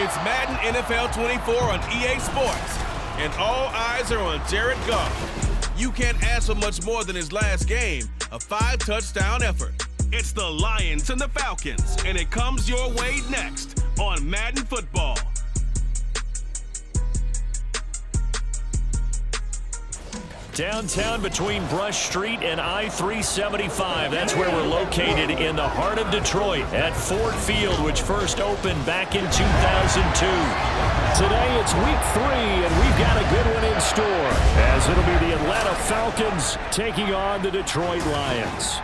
It's Madden NFL 24 on EA Sports, and all eyes are on Jared Goff. You can't ask for much more than his last game, a 5-touchdown effort. It's the Lions and the Falcons, and it comes your way next on Madden Football. Downtown between Brush Street and I-375. That's where we're located in the heart of Detroit at Ford Field, which first opened back in 2002. Today it's week 3, and we've got a good one in store, as it'll be the Atlanta Falcons taking on the Detroit Lions.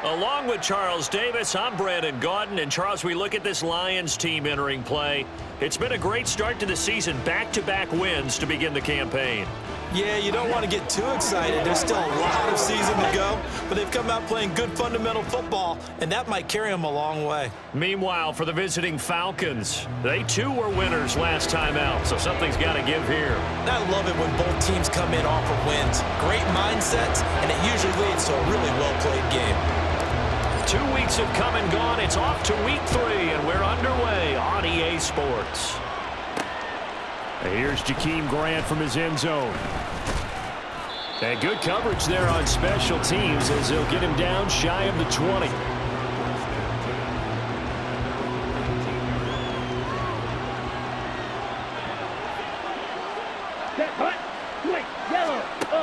Along with Charles Davis, I'm Brandon Gaudin. And Charles, we look at this Lions team entering play. It's been a great start to the season, back-to-back wins to begin the campaign. Yeah, you don't want to get too excited. There's still a lot of season to go, but they've come out playing good fundamental football, and that might carry them a long way. Meanwhile, for the visiting Falcons, they too were winners last time out, so something's got to give here. I love it when both teams come in off of wins. Great mindsets, and it usually leads to a really well-played game. 2 weeks have come and gone. It's off to week 3, and we're underway on EA Sports. Here's Jakeem Grant from his end zone. And good coverage there on special teams as they'll get him down shy of the 20.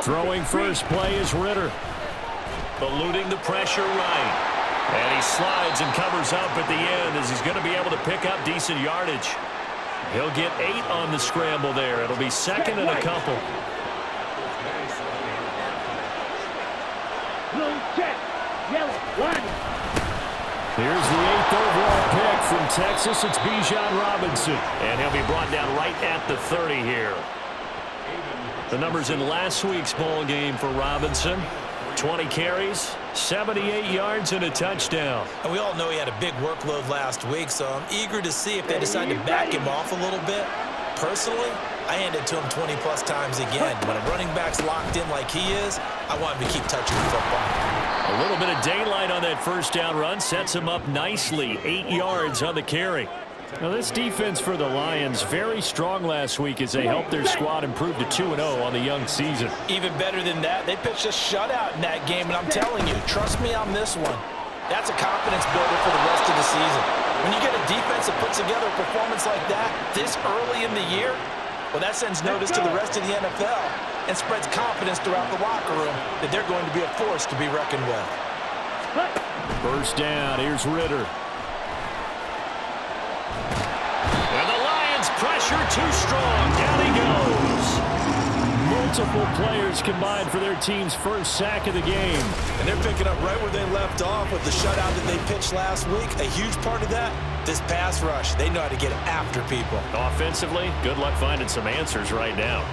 Throwing first play is Ritter. Eluding the pressure right. And he slides and covers up at the end as he's going to be able to pick up decent yardage. He'll get 8 on the scramble there. It'll be second and a couple. Here's the 8th overall pick from Texas. It's Bijan Robinson. And he'll be brought down right at the 30 here. The numbers in last week's ball game for Robinson. 20 carries, 78 yards, and a touchdown. And we all know he had a big workload last week, so I'm eager to see if they decide to back him off a little bit. Personally, I hand it to him 20-plus times again. When a running back's locked in like he is, I want him to keep touching the football. A little bit of daylight on that first down run sets him up nicely. 8 yards on the carry. Now, this defense for the Lions, very strong last week as they helped their squad improve to 2-0 on the young season. Even better than that, they pitched a shutout in that game, and I'm telling you, trust me on this one. That's a confidence builder for the rest of the season. When you get a defense that puts together a performance like that this early in the year, well, that sends notice to the rest of the NFL and spreads confidence throughout the locker room that they're going to be a force to be reckoned with. First down, here's Ritter. And the Lions pressure too strong. Down he goes. Multiple players combined for their team's first sack of the game. And they're picking up right where they left off with the shutout that they pitched last week. A huge part of that, this pass rush. They know how to get after people. Offensively, good luck finding some answers right now.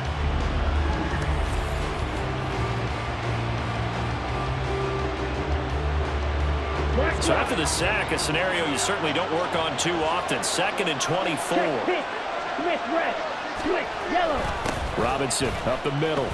So after the sack, a scenario you certainly don't work on too often. 2nd and 24. Robinson up the middle.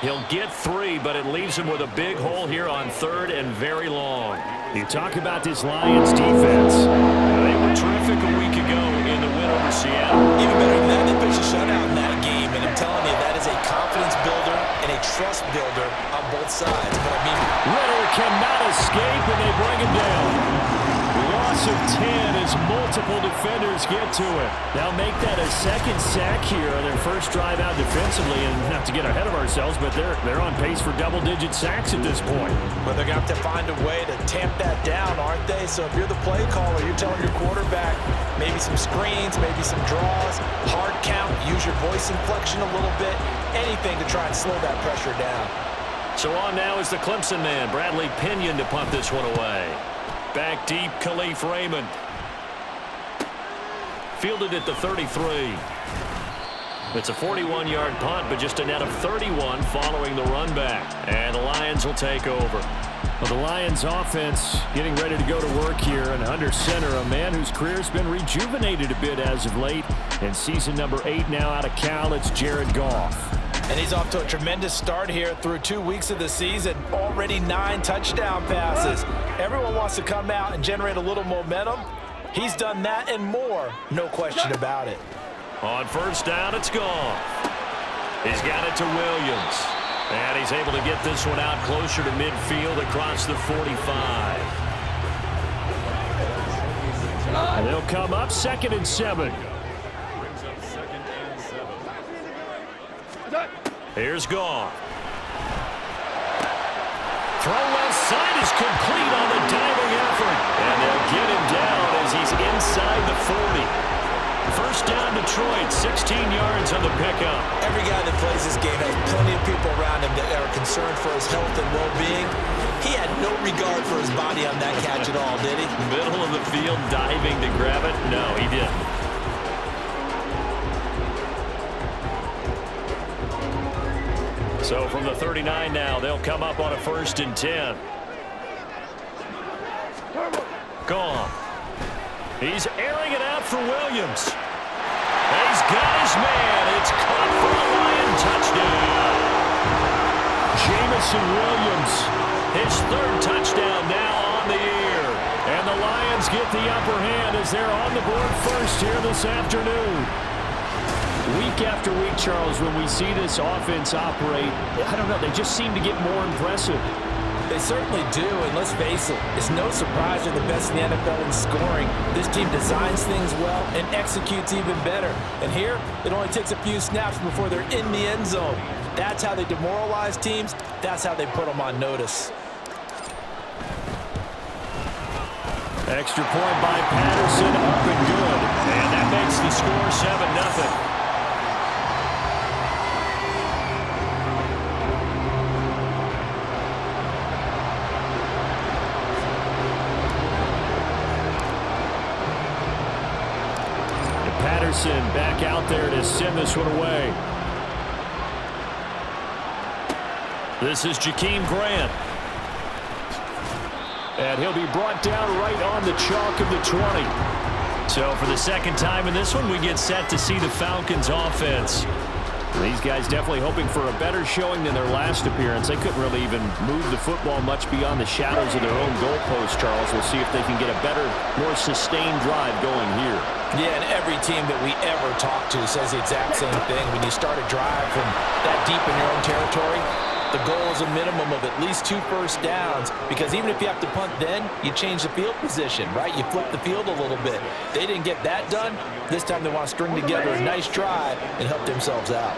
He'll get 3, but it leaves him with a big hole here on 3rd and very long. You talk about this Lions defense. They were terrific a week ago in the win over Seattle. Even better than that, they pitched a shutout in that game, and I'm telling you, that is a confidence builder and a trust builder on both sides. But I mean, Ritter cannot escape, and they bring him down. Loss of 10 as multiple defenders get to it. They'll make that a second sack here on their first drive out defensively, and not to get ahead of ourselves, but they're on pace for double-digit sacks at this point. Well, they're going to have to find a way to tamp that down, aren't they? So if you're the play caller, you're telling your quarterback maybe some screens, maybe some draws, hard count, use your voice inflection a little bit, anything to try and slow that pressure down. So on now is the Clemson man, Bradley Pinion, to punt this one away. Back deep, Khalif Raymond. Fielded at the 33. It's a 41-yard punt, but just a net of 31 following the run back. And the Lions will take over. Well, the Lions offense getting ready to go to work here, and under center, a man whose career's been rejuvenated a bit as of late. And season number 8 now out of Cal, it's Jared Goff. And he's off to a tremendous start here through 2 weeks of the season. Already 9 touchdown passes. Everyone wants to come out and generate a little momentum. He's done that and more, no question about it. On first down, it's gone. He's got it to Williams. And he's able to get this one out closer to midfield across the 45. And they'll come up 2nd and 7. Here's Goff. Throw left side is complete on the diving effort. And they'll get him down as he's inside the 40. First down, Detroit, 16 yards on the pickup. Every guy that plays this game has plenty of people around him that are concerned for his health and well-being. He had no regard for his body on that catch at all, did he? Middle of the field, diving to grab it. No, he didn't. So from the 39 now, they'll come up on a 1st and 10. Gone. He's airing it out for Williams. He's got his man. It's caught for a Lion touchdown. Jamison Williams, his 3rd touchdown now on the year. And the Lions get the upper hand as they're on the board first here this afternoon. Week after week, Charles, when we see this offense operate, I don't know, they just seem to get more impressive. They certainly do, and let's face it, it's no surprise they're the best in the NFL in scoring. This team designs things well and executes even better. And here, it only takes a few snaps before they're in the end zone. That's how they demoralize teams. That's how they put them on notice. Extra point by Patterson, up and good. And that makes the score 7-0. Patterson back out there to send this one away. This is Jakeem Grant. And he'll be brought down right on the chalk of the 20. So for the 2nd time in this one, we get set to see the Falcons offense. These guys definitely hoping for a better showing than their last appearance. They couldn't really even move the football much beyond the shadows of their own goalpost, Charles. We'll see if they can get a better, more sustained drive going here. Yeah, and every team that we ever talk to says the exact same thing. When you start a drive from that deep in your own territory, the goal is a minimum of at least 2 first downs, because even if you have to punt then, you change the field position, right? You flip the field a little bit. They didn't get that done. This time they want to string together a nice drive and help themselves out.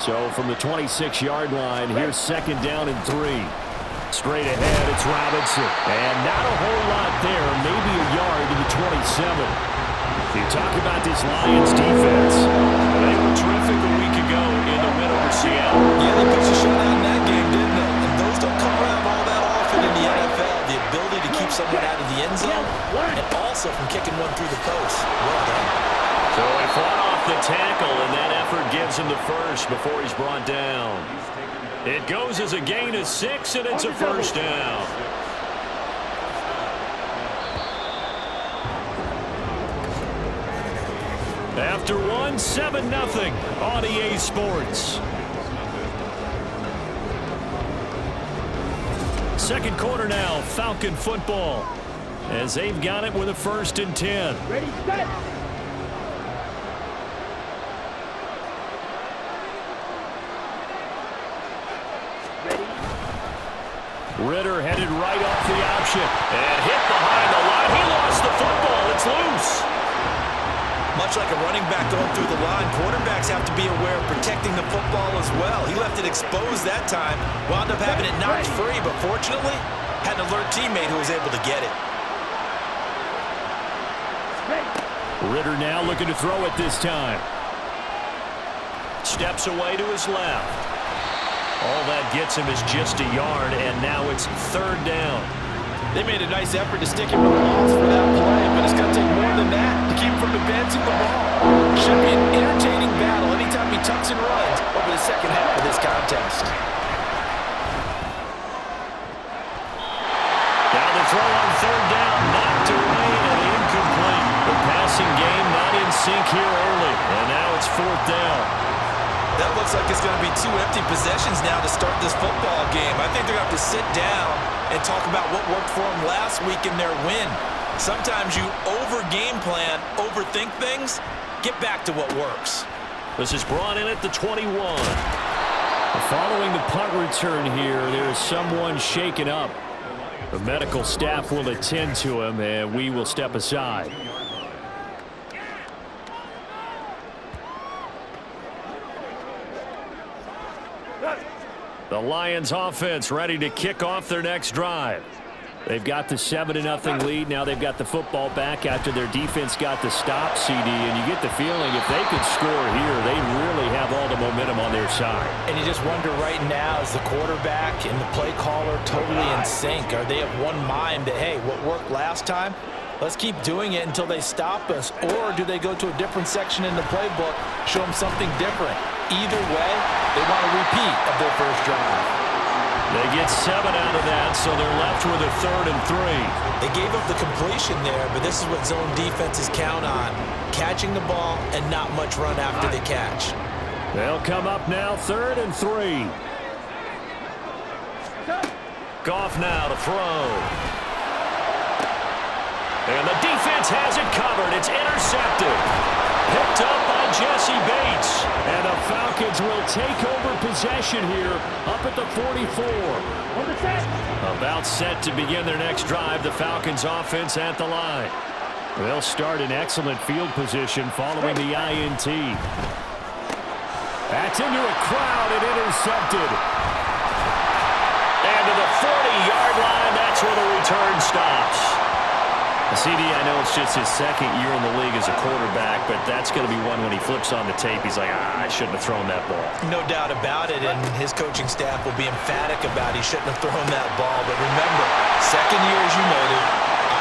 So from the 26-yard line, here's 2nd down and 3. Straight ahead, it's Robinson. And not a whole lot there, maybe a yard to the 27. You talk about this Lions defense. They were terrific a week ago in the win over Seattle. Yeah, they pitched a shutout in that game, didn't they? And those don't come around all that often in the NFL. The ability to keep someone out of the end zone and also from kicking one through the post. Well done. So he fought off the tackle, and that effort gives him the first before he's brought down. It goes as a gain of 6, and it's a first down. After one, 7-0 on EA Sports. 2nd quarter now, Falcon football, as they've got it with a 1st and 10. Ready, set. Ritter headed right off the option and hit behind the line. He lost the football. It's loose. Much like a running back going through the line, quarterbacks have to be aware of protecting the football as well. He left it exposed that time, wound up having it knocked free, but fortunately, had an alert teammate who was able to get it. Ritter now looking to throw it this time. Steps away to his left. All that gets him is just a yard, and now it's 3rd down. They made a nice effort to stick him with a loss for that play, but it's going to take more than that to keep him from advancing the ball. Should be an entertaining battle anytime he tucks and runs over the 2nd half of this contest. Now the throw on 3rd down, knocked away and incomplete. The passing game not in sync here early, and now it's 4th down. That looks like it's going to be 2 empty possessions now to start this football game. I think they're going to have to sit down and talk about what worked for them last week in their win. Sometimes you over-game plan, overthink things. Get back to what works. This is brought in at the 21. Following the punt return here, there is someone shaken up. The medical staff will attend to him, and we will step aside. The Lions offense ready to kick off their next drive. They've got the 7-0 lead. Now they've got the football back after their defense got the stop, CD. And you get the feeling if they could score here, they really have all the momentum on their side. And you just wonder right now, is the quarterback and the play caller totally in sync? Are they of one mind that, hey, what worked last time, let's keep doing it until they stop us? Or do they go to a different section in the playbook, show them something different? Either way, they want a repeat of their first drive. They get 7 out of that, so they're left with a 3rd and 3. They gave up the completion there, but this is what zone defenses count on. Catching the ball and not much run after the catch. They'll come up now, 3rd and 3. Goff now to throw. And the defense has it covered. It's intercepted. Picked up by Jesse Bates. And the Falcons will take over possession here up at the 44. About set to begin their next drive. The Falcons offense at the line. They'll start in excellent field position following the INT. That's into a crowd and intercepted. And to the 40-yard line, that's where the return stops. CD, I know it's just his second year in the league as a quarterback, but that's going to be one when he flips on the tape. He's like, I shouldn't have thrown that ball. No doubt about it, and his coaching staff will be emphatic about he shouldn't have thrown that ball. But remember, second year, as you noted,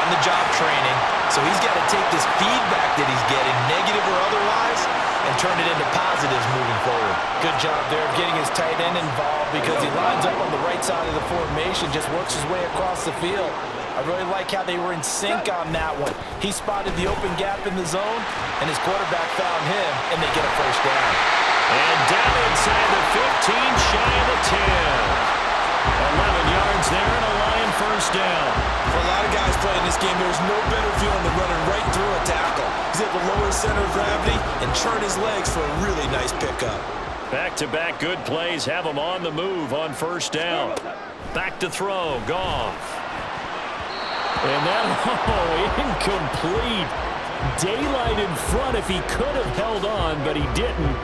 on-the-job training, so he's got to take this feedback that he's getting, negative or otherwise, and turn it into positives moving forward. Good job there of getting his tight end involved because he lines up on the right side of the formation, just works his way across the field. I really like how they were in sync on that one. He spotted the open gap in the zone, and his quarterback found him, and they get a first down. And down inside the 15, shy of the 10. 11 yards there, and a Lion first down. For a lot of guys playing this game, there's no better feeling than running right through a tackle. He's able to lower his center of gravity and churn his legs for a really nice pickup. Back-to-back good plays have him on the move on first down. Back to throw, Goff. And that, incomplete. Daylight in front if he could have held on, but he didn't.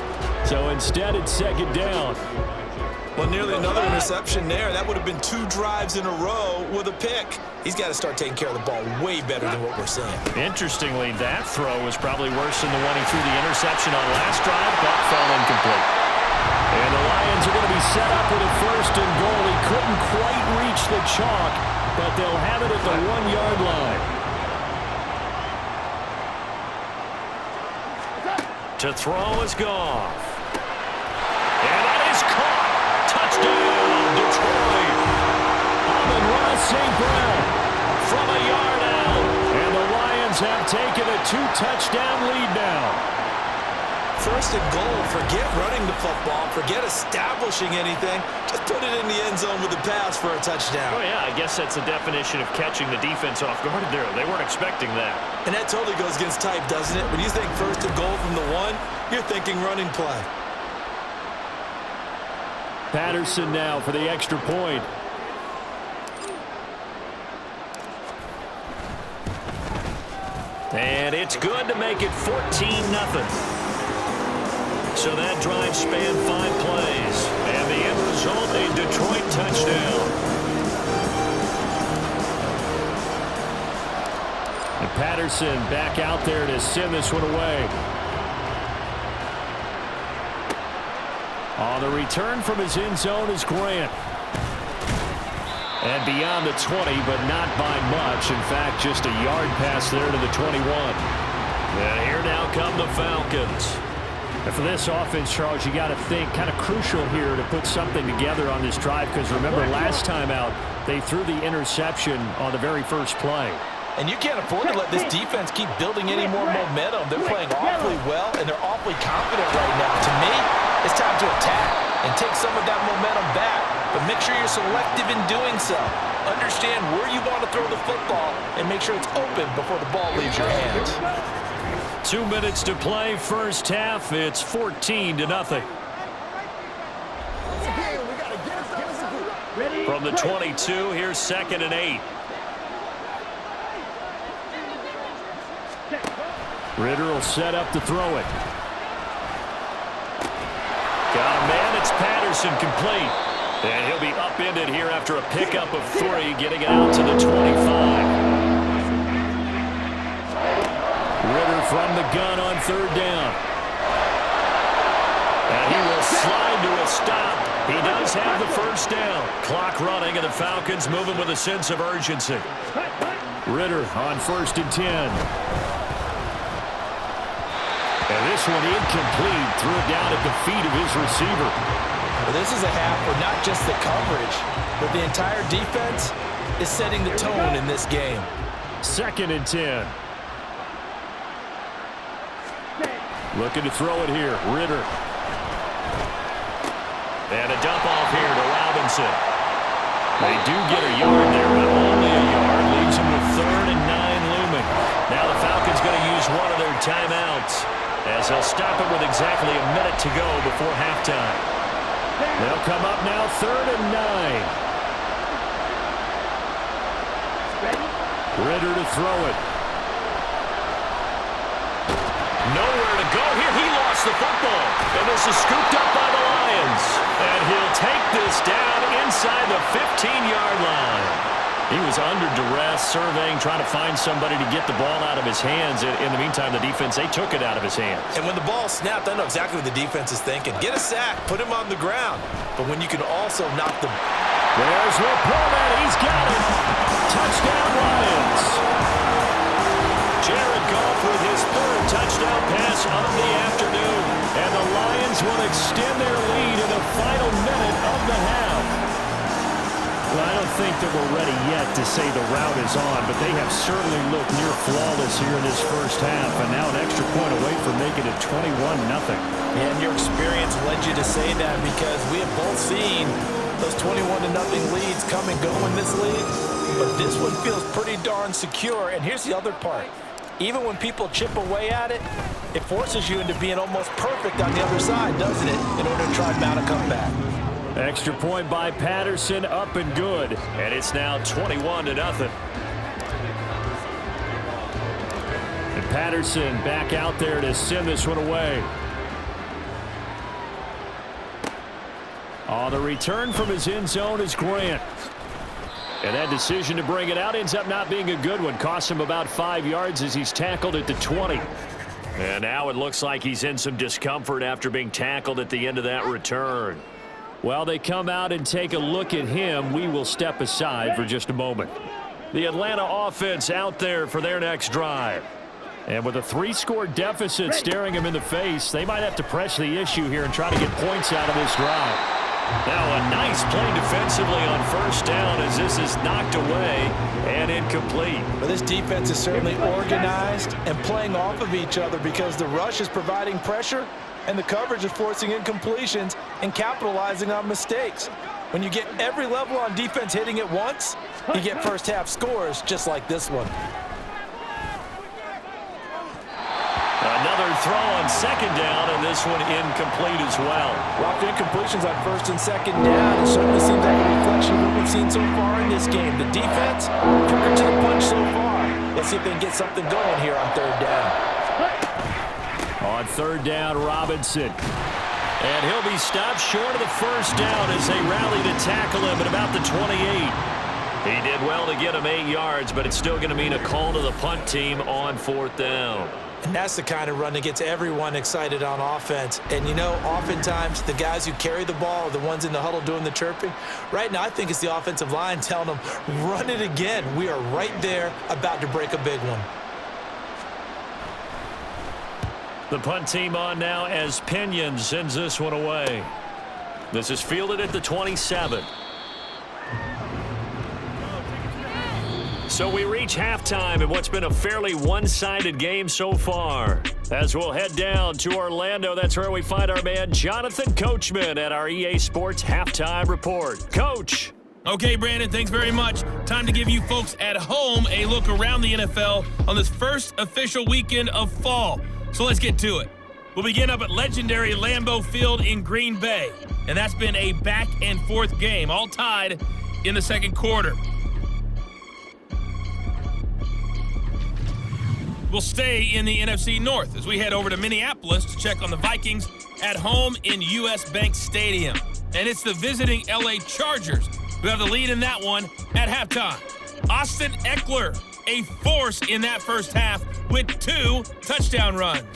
So instead, it's second down. Well, nearly another interception there. That would have been 2 drives in a row with a pick. He's got to start taking care of the ball way better than what we're seeing. Interestingly, that throw was probably worse than the one he threw the interception on last drive, but fell incomplete. And the Lions are going to be set up with a 1st and goal. He couldn't quite reach the chalk, but they'll have it at the 1-yard line. To throw is Goff. And that is caught. Touchdown, Detroit. Amon-Ra St. Brown from a yard out. And the Lions have taken a 2-touchdown lead now. 1st and goal. Forget running the football. Forget establishing anything. Just put it in the end zone with a pass for a touchdown. Oh, yeah, I guess that's the definition of catching the defense off guard there. They weren't expecting that. And that totally goes against type, doesn't it? When you think 1st and goal from the 1, you're thinking running play. Patterson now for the extra point. And it's good to make it 14-0. So that drive spanned 5 plays. And the end result, a Detroit touchdown. And Patterson back out there to send this one away. On the return from his end zone is Grant. And beyond the 20, but not by much. In fact, just a yard pass there to the 21. And here now come the Falcons. And for this offense, Charles, you got to think kind of crucial here to put something together on this drive because remember last time out they threw the interception on the very first play. And you can't afford to let this defense keep building any more momentum. They're playing awfully well, and they're awfully confident right now. To me, it's time to attack and take some of that momentum back. but make sure you're selective in doing so. Understand where you want to throw the football and make sure it's open before the ball leaves your hands. 2 minutes to play, first half. It's 14-0. From the 22, here's 2nd and 8. Ritter will set up to throw it. Got a man, it's Patterson, complete. And he'll be upended here after a pickup of 3, getting it out to the 25. Ritter from the gun on 3rd down. And he will slide to a stop. He does have the first down. Clock running, and the Falcons moving with a sense of urgency. Ritter on 1st and 10. And this one incomplete. Threw it down at the feet of his receiver. Well, this is a half where not just the coverage, but the entire defense is setting the tone in this game. 2nd and 10. Looking to throw it here. Ritter. And a dump off here to Robinson. They do get a yard there, but only a yard. Leaves them with 3rd and 9 looming. Now the Falcons going to use one of their timeouts, as they'll stop it with exactly a minute to go before halftime. They'll come up now 3rd and 9. Ritter to throw it. Nowhere to go here. He lost the football. And this is scooped up by the Lions. And he'll take this down inside the 15-yard line. He was under duress, surveying, trying to find somebody to get the ball out of his hands. In the meantime, the defense, they took it out of his hands. And when the ball snapped, I know exactly what the defense is thinking. Get a sack, put him on the ground. But when you can also knock the... There's Laporta. He's got it. Touchdown, Lions. Jared Goff with his 3rd touchdown pass of the afternoon. And the Lions will extend their lead in the final minute of the half. Well, I don't think that we're ready yet to say the route is on, but they have certainly looked near flawless here in this first half, and now an extra point away from making it 21-0. And your experience led you to say that, because we have both seen those 21-0 leads come and go in this league, but this one feels pretty darn secure. And here's the other part. Even when people chip away at it, it forces you into being almost perfect on the other side, doesn't it, in order to try and mount a comeback. Extra point by Patterson, up and good. And it's now 21-0. And Patterson back out there to send this one away. On the return from his end zone is Grant. And that decision to bring it out ends up not being a good one. Cost him about 5 yards as he's tackled at the 20. And now it looks like he's in some discomfort after being tackled at the end of that return. While they come out and take a look at him, we will step aside for just a moment. The Atlanta offense out there for their next drive. And with a 3-score deficit staring him in the face, they might have to press the issue here and try to get points out of this drive. Now a nice play defensively on 1st down as this is knocked away and incomplete. But this defense is certainly organized and playing off of each other, because the rush is providing pressure and the coverage is forcing incompletions and capitalizing on mistakes. When you get every level on defense hitting at once, you get first half scores just like this one. Another throw on 2nd down, and this one incomplete as well. Lots of incompletions on 1st and 2nd down. It certainly seems like a reflection of what we've seen so far in this game. The defense, quicker to the punch so far. Let's see if they can get something going here on 3rd down. On 3rd down, Robinson. And he'll be stopped short of the first down as they rally to tackle him at about the 28. He did well to get him 8 yards, but it's still going to mean a call to the punt team on 4th down. And that's the kind of run that gets everyone excited on offense. And, you know, oftentimes the guys who carry the ball are the ones in the huddle doing the chirping. Right now, I think it's the offensive line telling them, run it again. We are right there about to break a big one. The punt team on now as Pinion sends this one away. This is fielded at the 27. So we reach halftime in what's been a fairly one-sided game so far. As we'll head down to Orlando, that's where we find our man Jonathan Coachman at our EA Sports Halftime Report. Coach. Okay, Brandon, thanks very much. Time to give you folks at home a look around the NFL on this first official weekend of fall. So let's get to it. We'll begin up at legendary Lambeau Field in Green Bay. And that's been a back-and-forth game, all tied in the second quarter. We'll stay in the NFC North as we head over to Minneapolis to check on the Vikings at home in US Bank Stadium. And it's the visiting LA Chargers who have the lead in that one at halftime. Austin Eckler, a force in that first half with 2 touchdown runs.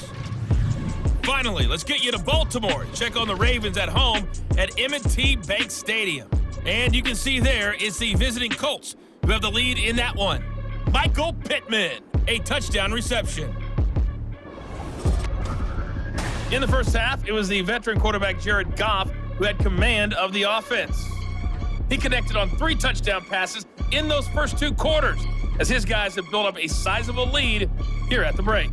Finally, let's get you to Baltimore. Check on the Ravens at home at M&T Bank Stadium. And you can see there is the visiting Colts who have the lead in that one. Michael Pittman, a touchdown reception. In the first half, it was the veteran quarterback Jared Goff who had command of the offense. He connected on 3 touchdown passes in those first 2 quarters as his guys have built up a sizable lead here at the break.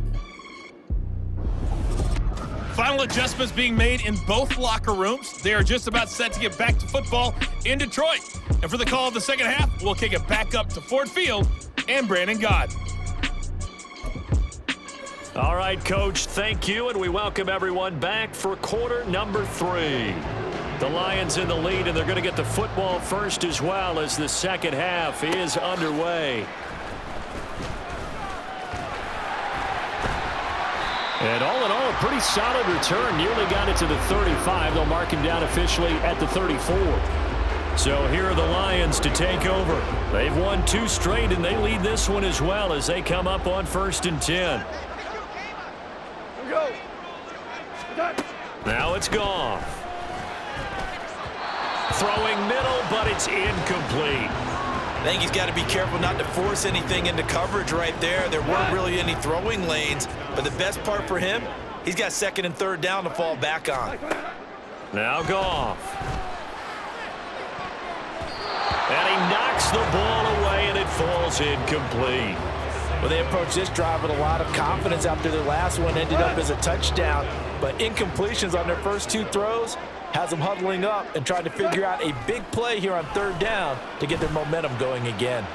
Final adjustments being made in both locker rooms. They are just about set to get back to football in Detroit. And for the call of the second half, we'll kick it back up to Ford Field and Brandon Gott. All right, Coach, thank you, and we welcome everyone back for quarter number 3. The Lions in the lead, and they're going to get the football first as well as the second half is underway. And all in all, a pretty solid return. Nearly got it to the 35. They'll mark him down officially at the 34. So here are the Lions to take over. They've won 2 straight, and they lead this one as well as they come up on 1st and 10. Now it's Goff. Throwing middle, but it's incomplete. I think he's got to be careful not to force anything into coverage right there. There weren't really any throwing lanes, but the best part for him, he's got 2nd and 3rd down to fall back on. Now Goff. And he knocks the ball away, and it falls incomplete. Well, they approached this drive with a lot of confidence after their last one ended up as a touchdown, but incompletions on their first 2 throws has them huddling up and trying to figure out a big play here on 3rd down to get their momentum going again.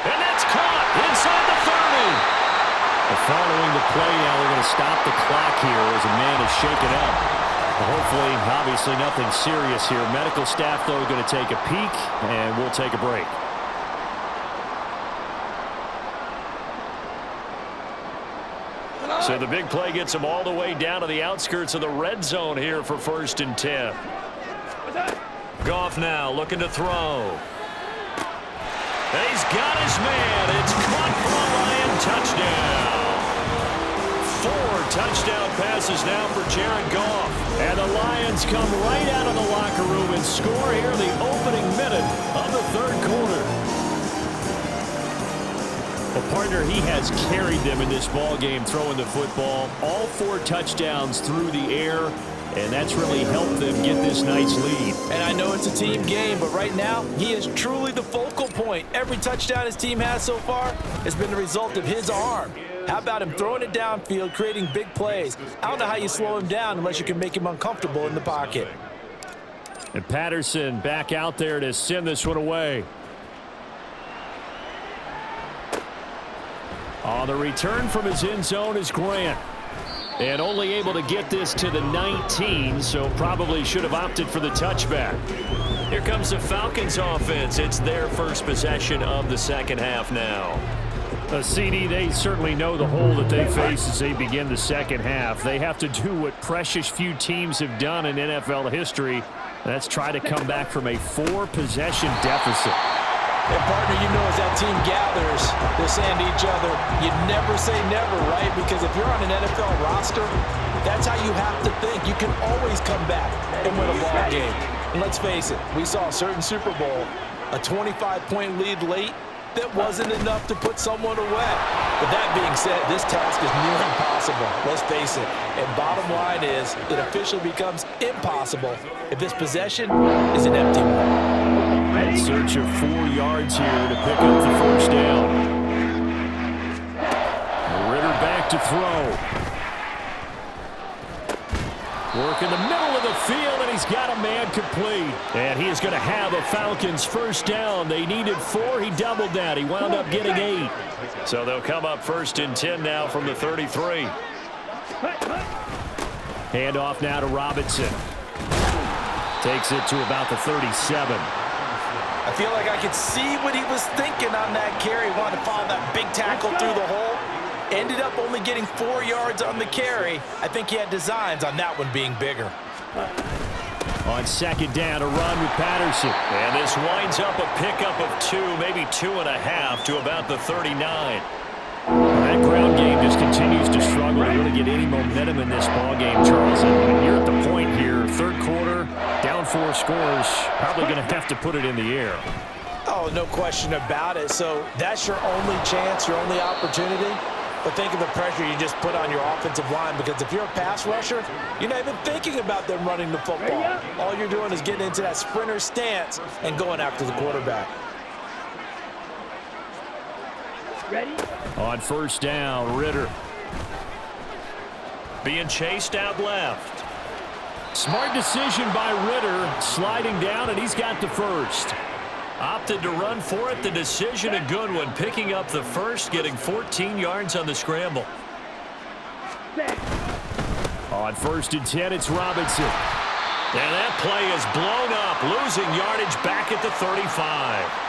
And that's caught inside the 30. Following the play now, they're going to stop the clock here as a man is shaken up. Hopefully, obviously nothing serious here. Medical staff, though, are going to take a peek, and we'll take a break. So the big play gets him all the way down to the outskirts of the red zone here for 1st and 10. Goff now looking to throw. And he's got his man. It's caught for a Lion touchdown. 4 touchdown passes now for Jared Goff. And the Lions come right out of the locker room and score here the opening minute of the 3rd quarter. Well, partner, he has carried them in this ball game throwing the football. All 4 touchdowns through the air, and that's really helped them get this nice lead. And I know it's a team game, but right now, he is truly the focal point. Every touchdown his team has so far has been the result of his arm. How about him throwing it downfield, creating big plays? I don't know how you slow him down unless you can make him uncomfortable in the pocket. And Patterson back out there to send this one away. On the return from his end zone is Grant. And only able to get this to the 19, so probably should have opted for the touchback. Here comes the Falcons offense. It's their first possession of the second half now. CD, they certainly know the hole that they face as they begin the second half. They have to do what precious few teams have done in NFL history. That's try to come back from a 4-possession deficit. And partner, you know, as that team gathers, they're saying to each other, you never say never, right? Because if you're on an NFL roster, that's how you have to think. You can always come back and win a ball game. And let's face it, we saw a certain Super Bowl, a 25-point lead late that wasn't enough to put someone away. But that being said, this task is near impossible. Let's face it. And bottom line is, it officially becomes impossible if this possession is an empty one. In search of 4 yards here to pick up the first down. Ritter back to throw. Work in the middle of the field, and he's got a man complete. And he is going to have a Falcons first down. They needed 4. He doubled that. He wound up getting 8. So they'll come up 1st and 10 now from the 33. Hand off now to Robinson. Takes it to about the 37. I feel like I could see what he was thinking on that carry. Wanted to follow that big tackle through the hole. Ended up only getting 4 yards on the carry. I think he had designs on that one being bigger. On second down, a run with Patterson. And this winds up a pickup of 2, maybe 2.5 to about the 39. That ground game just continues to struggle to really get any momentum in this ball game, Charles. And you're at the point here, third quarter, down 4 scores, probably going to have to put it in the air. Oh, no question about it. So that's your only chance, your only opportunity. But think of the pressure you just put on your offensive line, because if you're a pass rusher, you're not even thinking about them running the football. All you're doing is getting into that sprinter stance and going after the quarterback. Ready? On first down, Ritter. Being chased out left. Smart decision by Ritter, sliding down, and he's got the first. Opted to run for it. The decision a good one. Picking up the first, getting 14 yards on the scramble. On 1st and 10, it's Robinson. And that play is blown up, losing yardage back at the 35.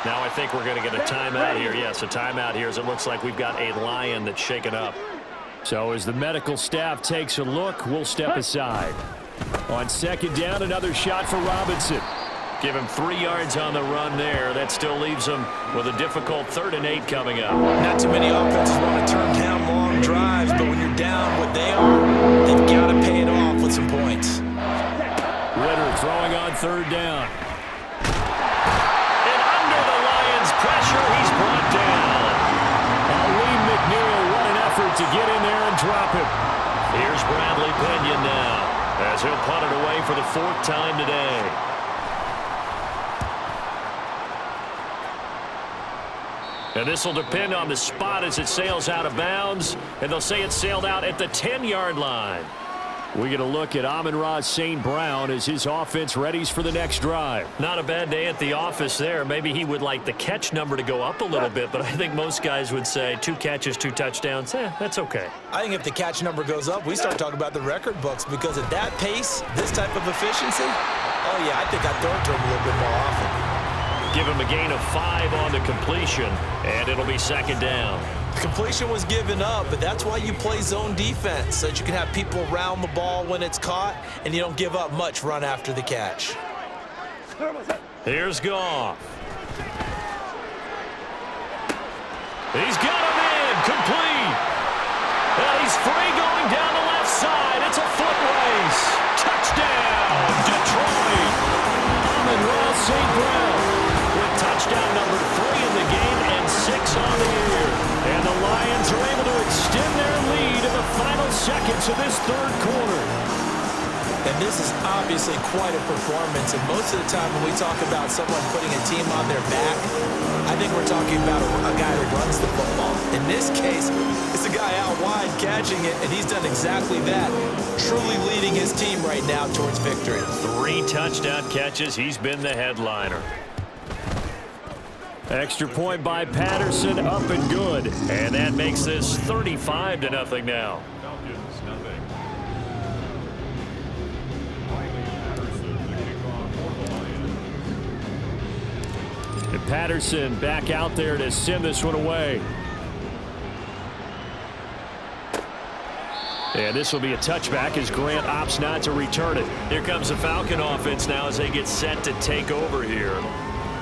Now I think we're going to get a timeout here. Yes, a timeout here, as it looks like we've got a Lion that's shaken up. So as the medical staff takes a look, we'll step aside. On second down, another shot for Robinson. Give him 3 yards on the run there. That still leaves him with a difficult 3rd and 8 coming up. Not too many offenses want to turn down long drives, but when you're down what they are, they've got to pay it off with some points. Ritter throwing on 3rd down. And under the Lions' pressure, he's brought down. Lee McNeil, what an effort to get in there and drop him. Here's Bradley Pinion now, as he'll punt it away for the 4th time today. And this will depend on the spot as it sails out of bounds. And they'll say it sailed out at the 10-yard line. We get a look at Amon-Ra St. Brown as his offense readies for the next drive. Not a bad day at the office there. Maybe he would like the catch number to go up a little bit, but I think most guys would say 2 catches, 2 touchdowns. That's okay. I think if the catch number goes up, we start talking about the record books, because at that pace, this type of efficiency, oh yeah, I think I'd throw it to him a little bit more often. Give him a gain of 5 on the completion, and it'll be 2nd down. Completion was given up, but that's why you play zone defense, so that you can have people around the ball when it's caught, and you don't give up much run after the catch. Here's Goff. He's got him in, complete. And he's free going down the left side. It's a foot race. Touchdown, Detroit. Amon-Ra St. Brown. Touchdown number 3 in the game and 6 on the year. And the Lions are able to extend their lead in the final seconds of this 3rd quarter. And this is obviously quite a performance. And most of the time when we talk about someone putting a team on their back, I think we're talking about a guy who runs the football. In this case, it's a guy out wide catching it, and he's done exactly that, truly leading his team right now towards victory. 3 touchdown catches. He's been the headliner. Extra point by Patterson, up and good. And that makes this 35-0 now. And Patterson back out there to send this one away. And this will be a touchback as Grant opts not to return it. Here comes the Falcon offense now as they get set to take over here.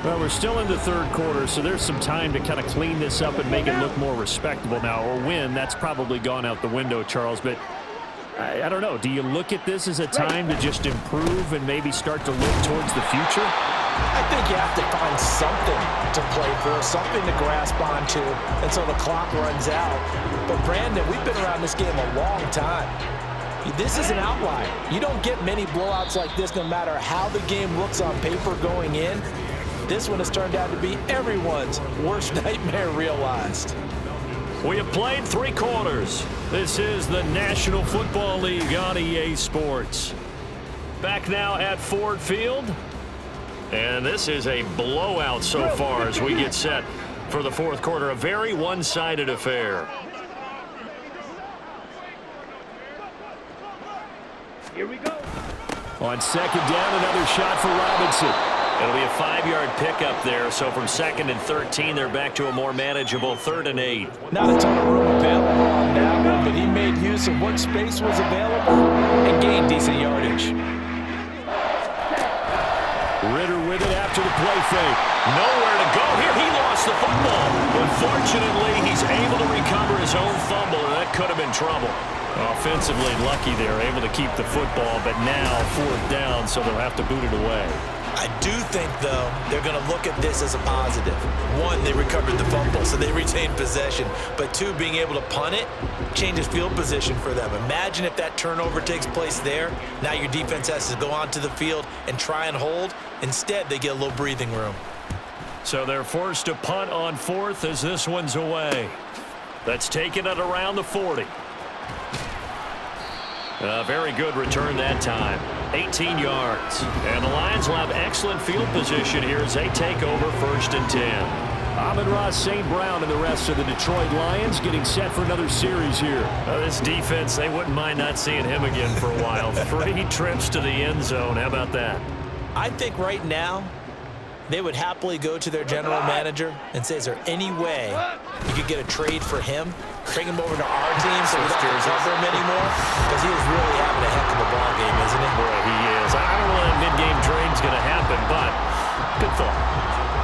Well, we're still in the 3rd quarter, so there's some time to kind of clean this up and make it look more respectable now. Or win, that's probably gone out the window, Charles. But I don't know. Do you look at this as a time to just improve and maybe start to look towards the future? I think you have to find something to play for, something to grasp onto until the clock runs out. But, Brandon, we've been around this game a long time. This is an outlier. You don't get many blowouts like this no matter how the game looks on paper going in. This one has turned out to be everyone's worst nightmare realized. We have played 3 quarters. This is the National Football League on EA Sports. Back now at Ford Field. And this is a blowout so far as we get set for the fourth quarter. A very one-sided affair. Here we go. On second down, another shot for Robinson. It'll be a 5-yard pickup there. So from 2nd and 13, they're back to a more manageable 3rd and 8. Not a ton of room available on that one, but he made use of what space was available and gained decent yardage. Ritter with it after the play fake. Nowhere to go here. He lost the football. But fortunately, he's able to recover his own fumble, and that could have been trouble. Offensively lucky they're able to keep the football, but now 4th down, so they'll have to boot it away. I do think, though, they're going to look at this as a positive. 1, they recovered the fumble, so they retained possession. But 2, being able to punt it changes field position for them. Imagine if that turnover takes place there. Now your defense has to go onto the field and try and hold. Instead, they get a little breathing room. So they're forced to punt on 4th as this one's away. That's taken at around the 40. A very good return that time. 18 yards. And the Lions will have excellent field position here as they take over 1st and 10. Amon-Ra St. Brown and the rest of the Detroit Lions getting set for another series here. This defense, they wouldn't mind not seeing him again for a while. 3 trips to the end zone. How about that? I think right now they would happily go to their general manager and say, is there any way you could get a trade for him? Bring him over to our team so we don't have to cover him anymore? Because he is really having a heck of a ball game, isn't he? Boy, he is. I don't know that mid-game trade's going to happen, but good thought.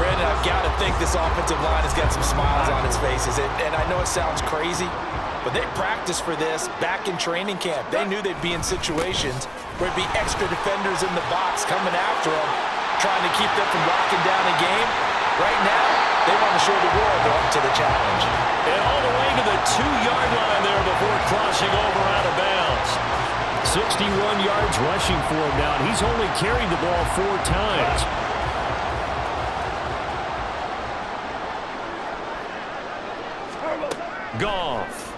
Brandon, I've got to think this offensive line has got some smiles on its faces. And I know it sounds crazy, but they practiced for this back in training camp. They knew they'd be in situations where it'd be extra defenders in the box coming after them, trying to keep them from locking down a game. Right now, they want to show the world they're up to the challenge. And all the way to the 2-yard line there before crossing over out of bounds. 61 yards rushing for him now, and he's only carried the ball 4 times. Goff.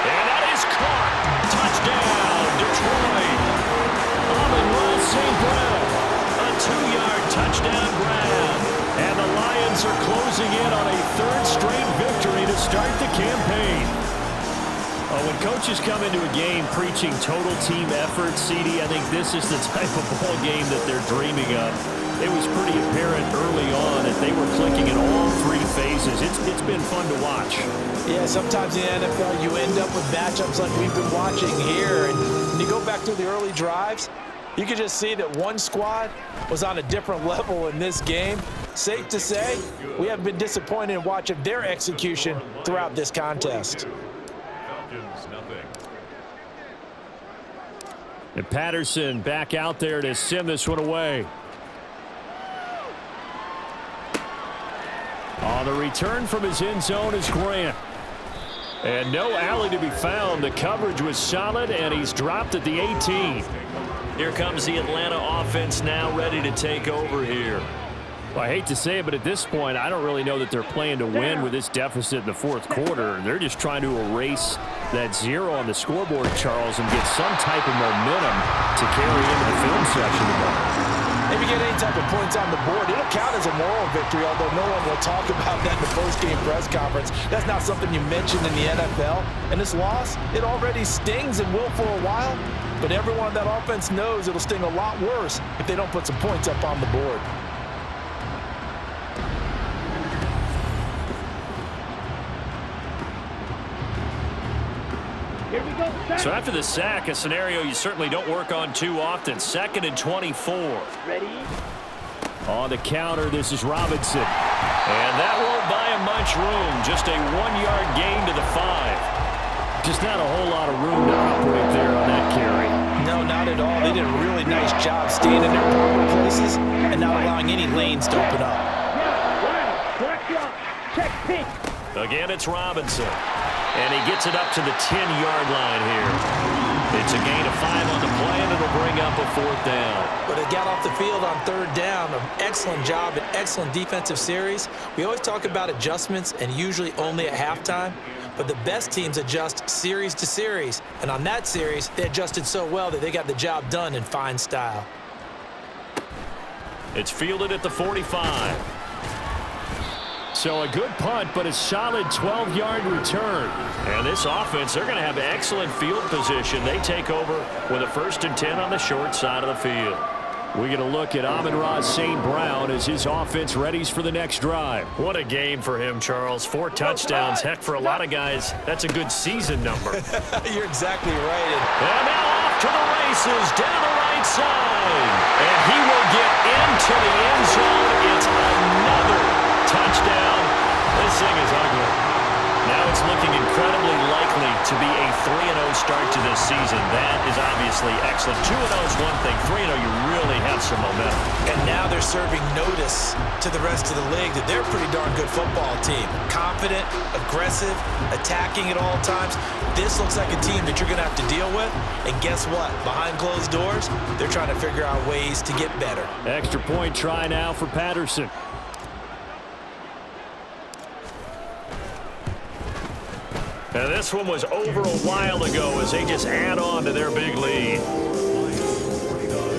And that is caught. Touchdown, Detroit. Amon-Ra St. Brown. A 2-yard touchdown grab. And the Lions are closing in on a 3rd straight victory to start the campaign. When coaches come into a game preaching total team effort, CD, I think this is the type of ball game that they're dreaming of. It was pretty apparent early on that they were clicking in all 3 phases. It's been fun to watch. Yeah, sometimes in the NFL you end up with matchups like we've been watching here. And when you go back to the early drives, you can just see that one squad was on a different level in this game. Safe to say, we haven't been disappointed in watching their execution throughout this contest. And Patterson back out there to send this one away. On the return from his end zone is Grant. And no alley to be found. The coverage was solid, and he's dropped at the 18. Here comes the Atlanta offense now ready to take over here. Well, I hate to say it, but at this point, I don't really know that they're playing to win with this deficit in the 4th quarter. They're just trying to erase that 0 on the scoreboard, Charles, and get some type of momentum to carry into the film section tomorrow. If you get any type of points on the board, it'll count as a moral victory, although no one will talk about that in the post-game press conference. That's not something you mention in the NFL. And this loss, it already stings and will for a while, but everyone on that offense knows it'll sting a lot worse if they don't put some points up on the board. So after the sack, a scenario you certainly don't work on too often. 2nd and 24. Ready? On the counter, this is Robinson. And that won't buy him much room. Just a 1-yard gain to the 5. Just not a whole lot of room to operate there on that carry. No, not at all. They did a really nice job staying in their proper places and not allowing any lanes to open up. Check pink. Again, it's Robinson. And he gets it up to the 10-yard line here. It's a gain of 5 on the play, and it'll bring up a 4th down. But they got off the field on 3rd down. An excellent job, an excellent defensive series. We always talk about adjustments and usually only at halftime. But the best teams adjust series to series. And on that series, they adjusted so well that they got the job done in fine style. It's fielded at the 45. So a good punt, but a solid 12-yard return. And this offense, they're going to have excellent field position. They take over with a 1st and 10 on the short side of the field. We get a look at Amon-Ra St. Brown as his offense readies for the next drive. What a game for him, Charles. 4 touchdowns. Heck, for a lot of guys, that's a good season number. You're exactly right. And now off to the races down the right side. And he will get into the end zone. It's another touchdown. This thing is ugly. Now it's looking incredibly likely to be a 3-0 start to this season. That is obviously excellent. 2-0 is one thing. 3-0, you really have some momentum. And now they're serving notice to the rest of the league that they're a pretty darn good football team. Confident, aggressive, attacking at all times. This looks like a team that you're going to have to deal with. And guess what? Behind closed doors, they're trying to figure out ways to get better. Extra point try now for Patterson. And this one was over a while ago as they just add on to their big lead.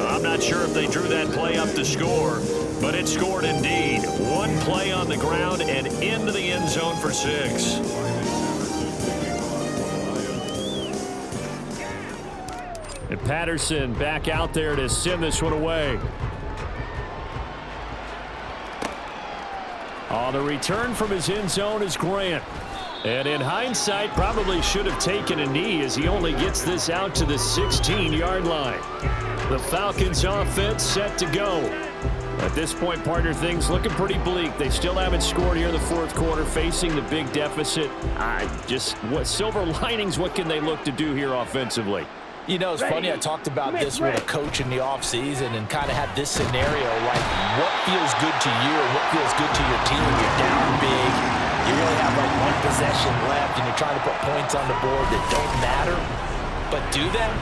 I'm not sure if they drew that play up to score, but it scored indeed. One play on the ground and into the end zone for 6. And Patterson back out there to send this one away. On the return from his end zone is Grant. And in hindsight, probably should have taken a knee as he only gets this out to the 16-yard line. The Falcons offense set to go. At this point, partner, things looking pretty bleak. They still haven't scored here in the 4th quarter, facing the big deficit. What silver linings, what can they look to do here offensively? You know, it's funny, I talked about this with a coach in the offseason and kind of had this scenario, like what feels good to you and what feels good to your team. You're down big. You really have like 1 possession left, and you're trying to put points on the board that don't matter. But do they?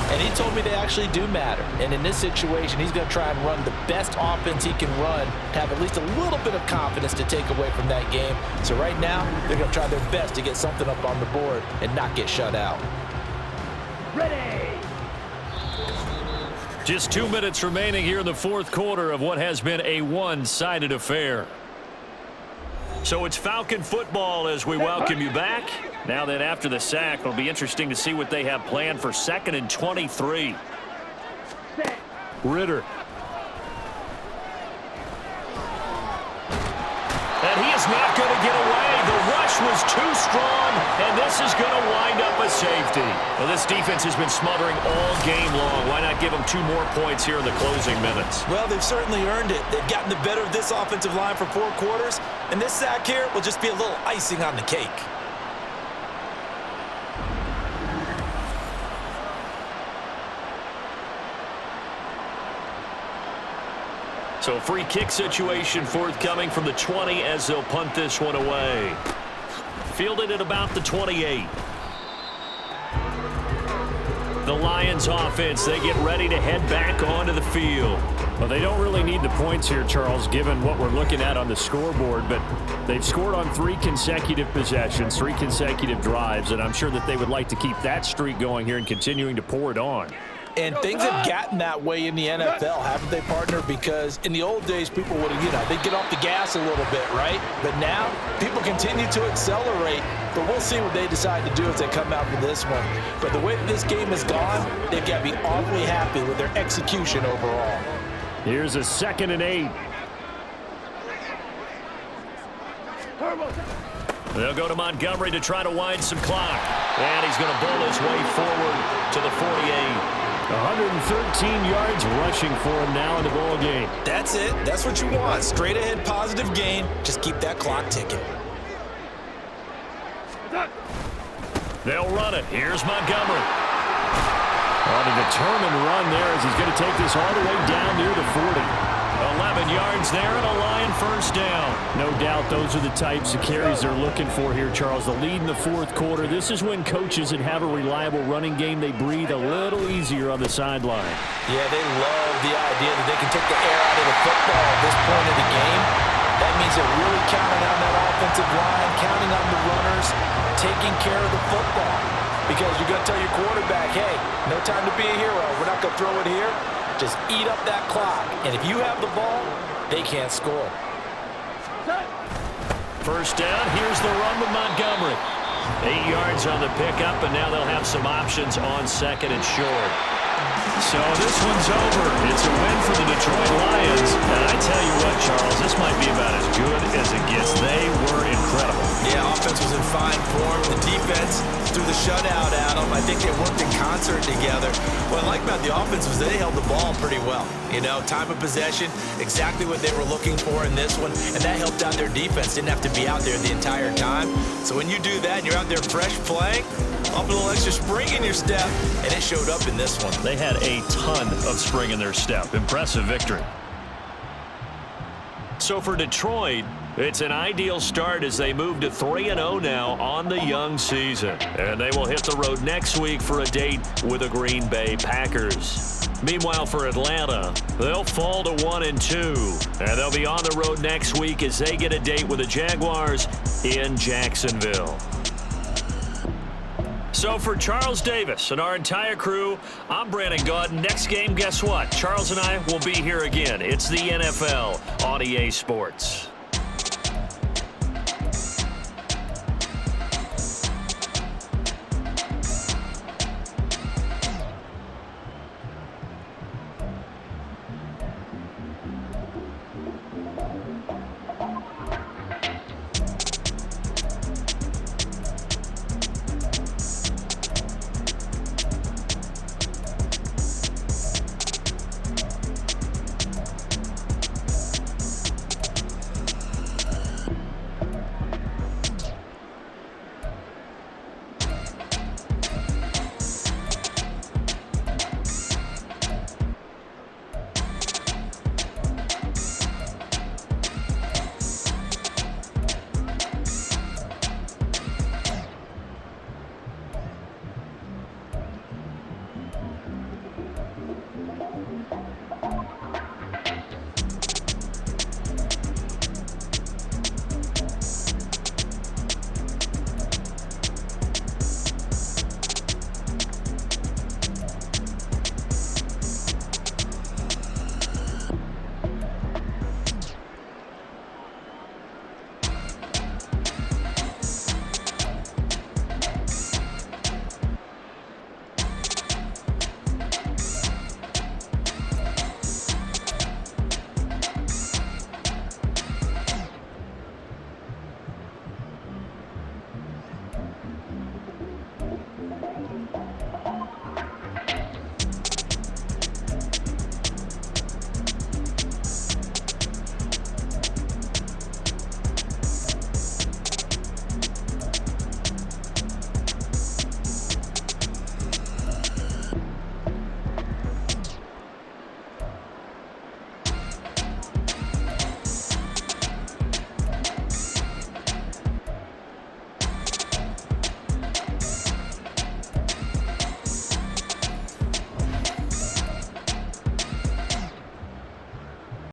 And he told me they actually do matter. And in this situation, he's going to try and run the best offense he can run to have at least a little bit of confidence to take away from that game. So right now, they're going to try their best to get something up on the board and not get shut out. Ready. Just 2 minutes remaining here in the 4th quarter of what has been a one-sided affair. So it's Falcon football as we welcome you back. Now that after the sack, it'll be interesting to see what they have planned for 2nd and 23. Ritter. And he is not going to get away. The rush was too strong, and this is going to wind up a safety. Well, this defense has been smothering all game long. Why not give them 2 more points here in the closing minutes? Well, they've certainly earned it. They've gotten the better of this offensive line for 4 quarters, and this sack here will just be a little icing on the cake. So free kick situation forthcoming from the 20 as they'll punt this one away. Fielded at about the 28. The Lions offense, they get ready to head back onto the field. Well, they don't really need the points here, Charles, given what we're looking at on the scoreboard, but they've scored on 3 consecutive possessions, 3 consecutive drives, and I'm sure that they would like to keep that streak going here and continuing to pour it on. And things have gotten that way in the NFL, haven't they, partner? Because in the old days, people would have, they'd get off the gas a little bit, right? But now, people continue to accelerate. But we'll see what they decide to do as they come out for this one. But the way that this game has gone, they've got to be awfully happy with their execution overall. Here's a 2nd and 8. They'll go to Montgomery to try to wind some clock. And he's going to bowl his way forward to the 48. 113 yards rushing for him now in the ball game. That's it. That's what you want. Straight ahead, positive gain. Just keep that clock ticking. They'll run it. Here's Montgomery. On a determined run there as he's going to take this all the way down near the 40. Well, 11 yards there and a Lion first down. No doubt those are the types of carries they're looking for here, Charles. The lead in the fourth quarter. This is when coaches that have a reliable running game, they breathe a little easier on the sideline. Yeah, they love the idea that they can take the air out of the football at this point of the game. That means they're really counting on that offensive line, counting on the runners, taking care of the football. Because you're going to tell your quarterback, hey, no time to be a hero. We're not going to throw it here. Just eat up that clock. And if you have the ball, they can't score. First down, here's the run with Montgomery. 8 yards on the pickup, and now they'll have some options on second and short. So this one's over. It's a win for the Detroit Lions. And I tell you what, Charles, this might be about as good as it gets. They were incredible. Yeah, offense was in fine form. The defense threw the shutout at them. I think they worked in concert together. What I like about the offense was they held the ball pretty well. You know, time of possession, exactly what they were looking for in this one, and that helped out their defense. Didn't have to be out there the entire time. So when you do that and you're out there fresh playing, up a little extra spring in your step, and it showed up in this one. They had a ton of spring in their step. Impressive victory. So for Detroit, it's an ideal start as they move to 3-0 now on the young season. And they will hit the road next week for a date with the Green Bay Packers. Meanwhile, for Atlanta, they'll fall to 1-2. And they'll be on the road next week as they get a date with the Jaguars in Jacksonville. So for Charles Davis and our entire crew, I'm Brandon Gaudin. Next game, guess what? Charles and I will be here again. It's the NFL on EA Sports.